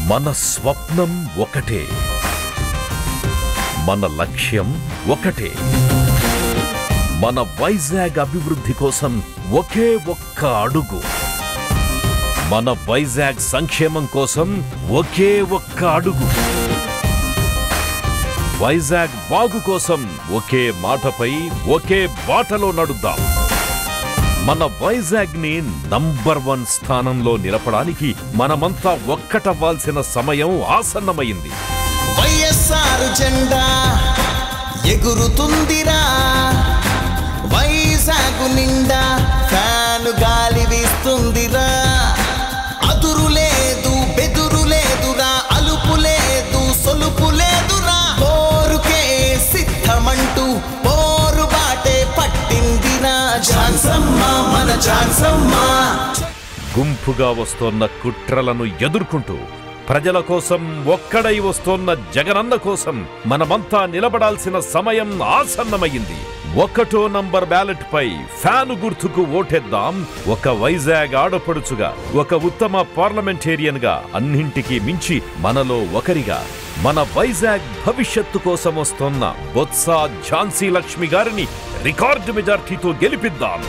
మన స్వప్నం ఒకటే, మన లక్ష్యం ఒకటే. మన వైజాగ్ అభివృద్ధి కోసం ఒకే ఒక్క అడుగు. మన వైజాగ్ సంక్షేమం కోసం ఒకే ఒక్క అడుగు. వైజాగ్ బాగు కోసం ఒకే మాటపై ఒకే బాటలో నడుద్దాం. మన వైజాగ్ ని నంబర్ 1 స్థానంలో నిలపడానికి మనమంతా ఒక్కటవ్వాల్సిన సమయం ఆసన్నమైంది. వైఎస్ఆర్ జెండా ఎగురుతుందిరా, వైజాగ్ నిండా ఫ్యాను గాలి వీస్తుందిరా. అదురు లేదు బెదురు లేదురా, అలుపు లేదు సొలుపు లేదురా. పోరుకే సిద్ధమంటూ పోరు బాటే పట్టిందిరా ఝాన్సమ్మ, మన ఝాన్సమ్మ. గుంపుగా వస్తోన్న కుట్రలను ఎదుర్కొంటూ ప్రజల కోసం ఒక్కడై వస్తోన్న జగనన్న కోసం మనమంతా నిలబడాల్సిన సమయం ఆసన్నమైంది. 1వ నంబర్ బ్యాలెట్ పై ఫ్యాను గుర్తుకు ఓటేద్దాం. ఒక వైజాగ్ ఆడపడుచుగా, ఒక ఉత్తమ పార్లమెంటేరియన్ గా, అన్నింటికీ మించి మనలో ఒకరిగా మన వైజాగ్ భవిష్యత్తు కోసం వస్తోన్న బొత్స ఝాన్సీ లక్ష్మి గారిని రికార్డు మెజార్టీతో గెలిపిద్దాం.